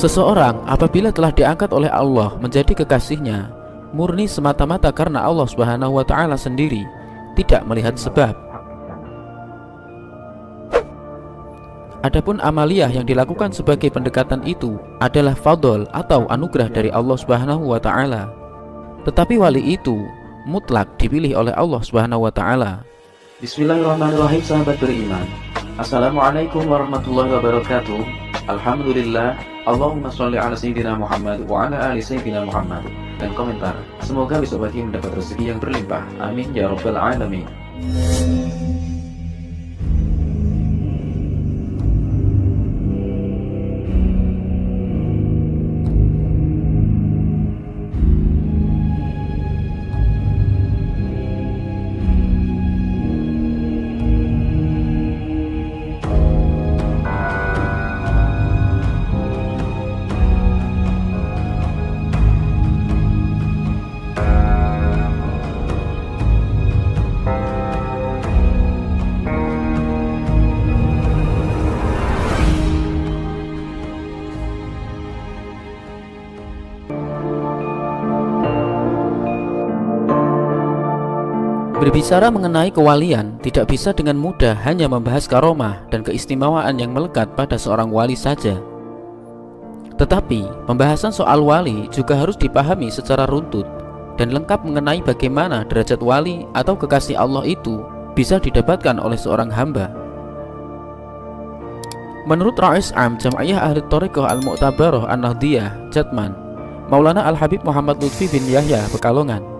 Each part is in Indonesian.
Seseorang apabila telah diangkat oleh Allah menjadi kekasihnya, murni semata-mata karena Allah Subhanahu wa Ta'ala sendiri, tidak melihat sebab. Adapun amaliyah yang dilakukan sebagai pendekatan itu adalah fadl atau anugerah dari Allah Subhanahu wa Ta'ala. Tetapi wali itu mutlak dipilih oleh Allah Subhanahu wa Ta'ala. Bismillahirrahmanirrahim, sahabat beriman. Assalamualaikum warahmatullahi wabarakatuh. Alhamdulillah, Allahumma sholli ala sayyidina Muhammad wa ala ali sayyidina Muhammad. Dan komentar, semoga besok pagi mendapat rezeki yang berlimpah. Amin ya rabbal alamin. Berbicara mengenai kewalian tidak bisa dengan mudah hanya membahas karomah dan keistimewaan yang melekat pada seorang wali saja. Tetapi pembahasan soal wali juga harus dipahami secara runtut dan lengkap mengenai bagaimana derajat wali atau kekasih Allah itu bisa didapatkan oleh seorang hamba. Menurut Rais Am Jam'iyah Ahli Thariqah Al-Mu'tabarah An-Nahdiyah Jatman, Maulana Al-Habib Muhammad Lutfi bin Yahya Pekalongan,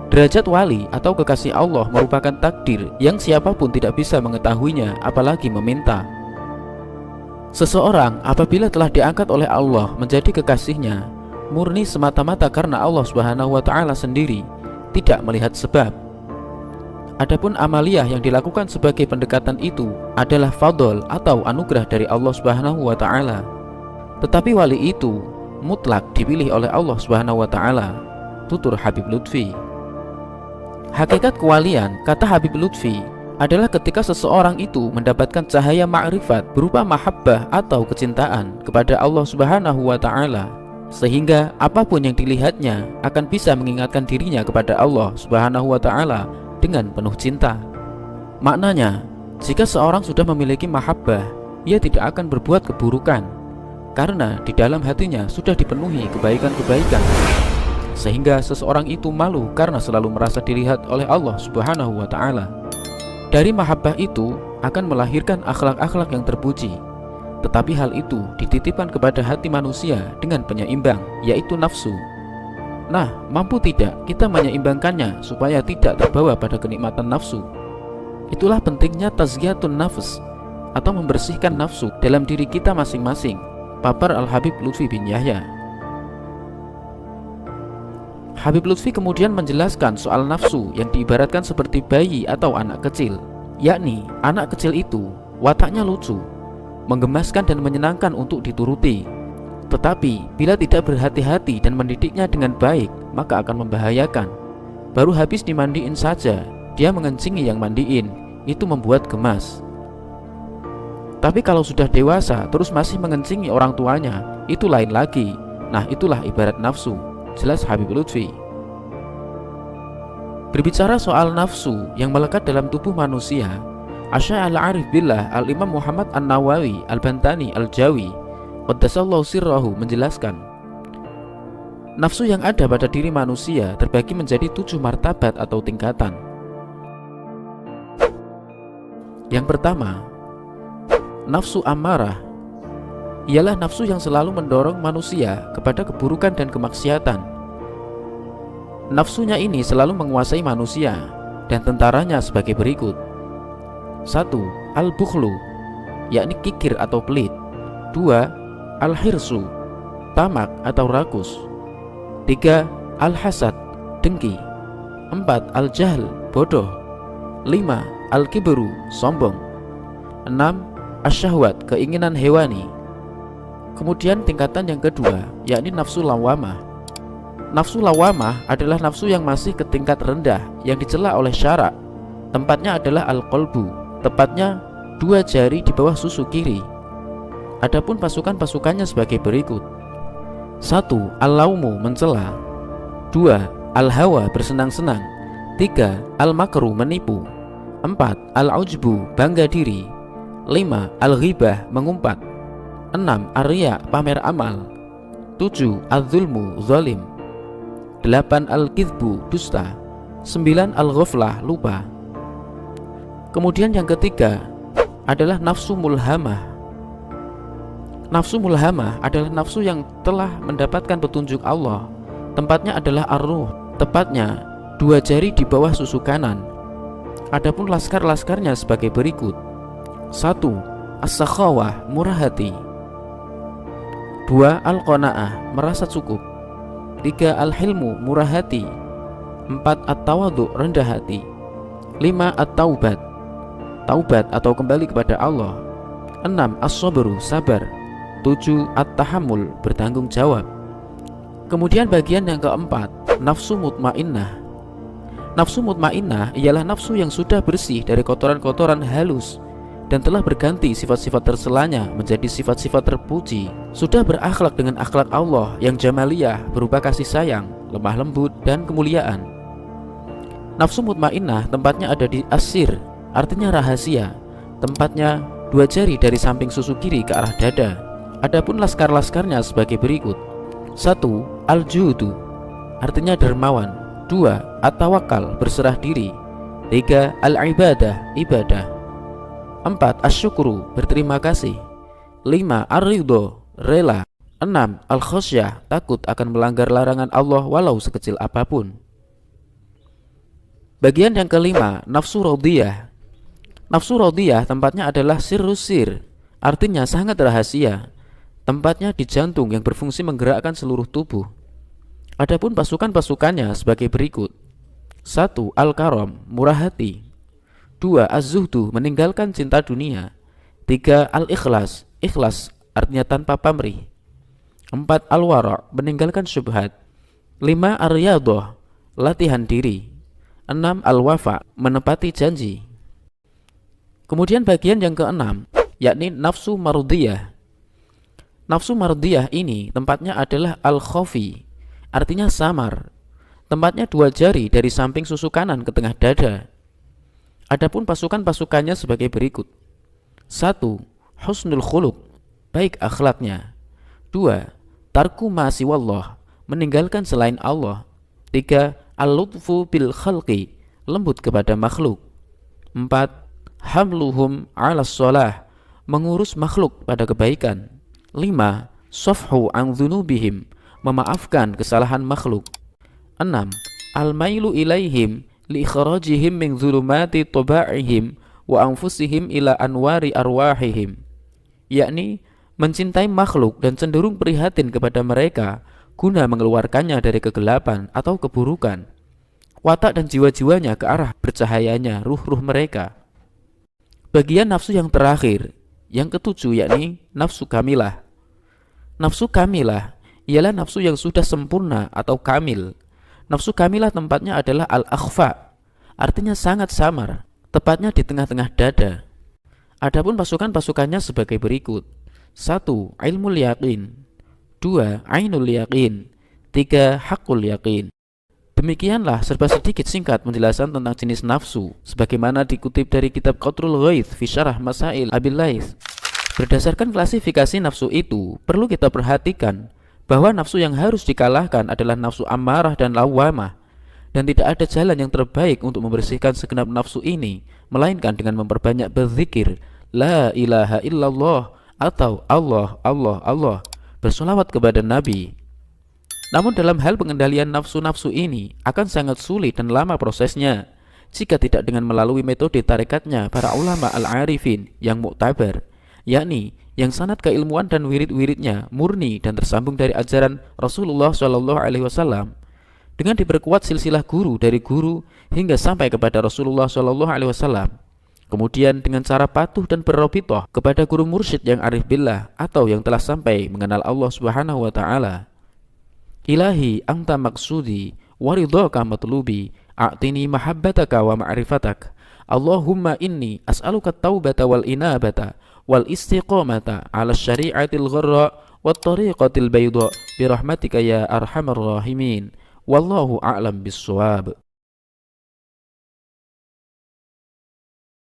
derajat wali atau kekasih Allah merupakan takdir yang siapapun tidak bisa mengetahuinya apalagi meminta. Seseorang apabila telah diangkat oleh Allah menjadi kekasihnya, murni semata-mata karena Allah Subhanahu wa Ta'ala sendiri, tidak melihat sebab. Adapun amaliyah yang dilakukan sebagai pendekatan itu adalah fadl atau anugerah dari Allah Subhanahu wa Ta'ala. Tetapi wali itu mutlak dipilih oleh Allah Subhanahu wa Ta'ala, tutur Habib Lutfi. Hakikat kewalian, kata Habib Lutfi, adalah ketika seseorang itu mendapatkan cahaya ma'rifat berupa mahabbah atau kecintaan kepada Allah Subhanahu wa Ta'ala, sehingga apapun yang dilihatnya akan bisa mengingatkan dirinya kepada Allah Subhanahu wa Ta'ala dengan penuh cinta. Maknanya, jika seorang sudah memiliki mahabbah, ia tidak akan berbuat keburukan, karena di dalam hatinya sudah dipenuhi kebaikan-kebaikan, sehingga seseorang itu malu karena selalu merasa dilihat oleh Allah Subhanahu wa Ta'ala. Dari mahabbah itu akan melahirkan akhlak-akhlak yang terpuji. Tetapi hal itu dititipkan kepada hati manusia dengan penyeimbang, yaitu nafsu. Nah, mampu tidak kita menyeimbangkannya supaya tidak terbawa pada kenikmatan nafsu? Itulah pentingnya tazkiyatun nafs, atau membersihkan nafsu dalam diri kita masing-masing, papar Al-Habib Lutfi bin Yahya. Habib Lutfi kemudian menjelaskan soal nafsu yang diibaratkan seperti bayi atau anak kecil, yakni anak kecil itu wataknya lucu, menggemaskan dan menyenangkan untuk dituruti. Tetapi bila tidak berhati-hati dan mendidiknya dengan baik, maka akan membahayakan. Baru habis dimandiin saja, dia mengencingi yang mandiin, itu membuat gemas. Tapi kalau sudah dewasa terus masih mengencingi orang tuanya, itu lain lagi. Nah, itulah ibarat nafsu, jelas Habib Lutfi. Berbicara soal nafsu yang melekat dalam tubuh manusia, Asy-Syaikh Al-Arif Billah Al-Imam Muhammad An-Nawawi Al-Bantani Al-Jawi Qaddasallahu sirrahu menjelaskan, nafsu yang ada pada diri manusia terbagi menjadi 7 martabat atau tingkatan. Yang pertama, nafsu amarah, ialah nafsu yang selalu mendorong manusia kepada keburukan dan kemaksiatan. Nafsunya ini selalu menguasai manusia dan tentaranya sebagai berikut. 1. Al-bukhlu, yakni kikir atau pelit. 2. Al-hirsu, tamak atau rakus. 3. Al-hasad, dengki. 4. Al-jahl, bodoh. 5. Al-kibru, sombong. 6. Asyahwat, keinginan hewani. Kemudian tingkatan yang kedua, yakni nafsu lawamah. Nafsu lawamah adalah nafsu yang masih ke tingkat rendah yang dicela oleh syarak. Tempatnya adalah al-qalbu, tepatnya 2 jari di bawah susu kiri. Adapun pasukan-pasukannya sebagai berikut. 1. Al-laumu mencela. 2. Al-hawa bersenang-senang. 3. Al-makru menipu. 4. Al-ujbu bangga diri. 5. Al-ghibah mengumpat. 6. Ar-riya pamer amal. 7. Al-zulmu zalim. 8. Al-kidhbu dusta. 9. Al-ghaflah lupa. Kemudian yang ketiga adalah nafsu mulhamah. Nafsu mulhamah adalah nafsu yang telah mendapatkan petunjuk Allah. Tempatnya adalah ar-ruh, tepatnya 2 jari di bawah susu kanan. Adapun laskar-laskarnya sebagai berikut. 1. As-sakhawah murah hati. 2. Al-qanaah merasa cukup. 3. Al-hilmu murah hati. 4. At-tawadhu rendah hati. 5. At-taubat taubat atau kembali kepada Allah. 6. As-sabru sabar. 7. At-tahammul bertanggung jawab. Kemudian bagian yang keempat, nafsu mutmainnah. Nafsu mutmainnah ialah nafsu yang sudah bersih dari kotoran-kotoran halus dan telah berganti sifat-sifat tercelanya menjadi sifat-sifat terpuji. Sudah berakhlak dengan akhlak Allah yang jamaliyah berupa kasih sayang, lemah lembut, dan kemuliaan. Nafsu mutmainnah tempatnya ada di asir, artinya rahasia. Tempatnya 2 jari dari samping susu kiri ke arah dada. Adapun laskar-laskarnya sebagai berikut. 1. Al-judu artinya dermawan. 2. At-tawakal berserah diri. 3. Al-ibadah ibadah. 4. Asyukru berterima kasih. 5. Ar-ridho rela. 6. Al-khosyah takut akan melanggar larangan Allah walau sekecil apapun. Bagian yang kelima, nafsu radiyah. Nafsu radiyah tempatnya adalah sirrusir, artinya sangat rahasia. Tempatnya di jantung yang berfungsi menggerakkan seluruh tubuh. Adapun pasukan-pasukannya sebagai berikut. 1. Al-karam murah hati. 2. Az-zuhdu meninggalkan cinta dunia. 3. Al-ikhlas ikhlas artinya tanpa pamrih. 4. Al-wara meninggalkan syubhat. 5. Ar-riyadhah latihan diri. 6. Al-wafa menepati janji. Kemudian bagian yang keenam, yakni nafsu mardiyah. Nafsu mardiyah ini tempatnya adalah al-khafi, artinya samar. Tempatnya 2 jari dari samping susu kanan ke tengah dada. Adapun pasukan-pasukannya sebagai berikut. 1. Husnul khuluq baik akhlaknya. 2. Tarku ma siwallah meninggalkan selain Allah. 3. Al-lutfu bil khalqi lembut kepada makhluk. 4. Hamluhum ala sholah mengurus makhluk pada kebaikan. 5. Safhu an dzunubihim memaafkan kesalahan makhluk. 6. Al-mailu ilaihim li ikhrajihim min dzulumati taba'ihim wa anfusihim ila anwari arwahihim, yakni mencintai makhluk dan cenderung prihatin kepada mereka guna mengeluarkannya dari kegelapan atau keburukan, watak dan jiwa-jiwanya ke arah bercahayanya ruh-ruh mereka. Bagian nafsu yang terakhir, yang ketujuh, yakni nafsu kamilah. Nafsu kamilah ialah nafsu yang sudah sempurna atau kamil. Nafsu kamilah tempatnya adalah al-akhfa, artinya sangat samar, tepatnya di tengah-tengah dada. Adapun pasukan-pasukannya sebagai berikut. 1. Ilmul yaqin. 2. Ainul yaqin. 3. Haqqul yaqin. Demikianlah serba sedikit singkat penjelasan tentang jenis nafsu sebagaimana dikutip dari kitab Qatrul Ghaith fi Syarah Masail Abil Laits. Berdasarkan klasifikasi nafsu itu, perlu kita perhatikan bahwa nafsu yang harus dikalahkan adalah nafsu amarah dan lawamah, dan tidak ada jalan yang terbaik untuk membersihkan segenap nafsu ini melainkan dengan memperbanyak berzikir la ilaha illallah atau Allah Allah Allah, bersolawat kepada Nabi. Namun dalam hal pengendalian nafsu-nafsu ini akan sangat sulit dan lama prosesnya jika tidak dengan melalui metode tarekatnya para ulama al-arifin yang muktabar, yakni yang sanad keilmuan dan wirid-wiridnya murni dan tersambung dari ajaran Rasulullah SAW, dengan diperkuat silsilah guru dari guru hingga sampai kepada Rasulullah SAW. Kemudian dengan cara patuh dan berrabithah kepada guru mursyid yang arif billah atau yang telah sampai mengenal Allah Subhanahu wa taala. Ilahi anta maksudi wa ridhaka matlubi a'tini mahabbataka wa ma'rifatak. Allahumma inni as'aluka taubata wal inabata wal istiqamata ala syari'atil gharra wattariqatil bayda birahmatika ya arhamar rahimin. Wallahu a'lam bissawab.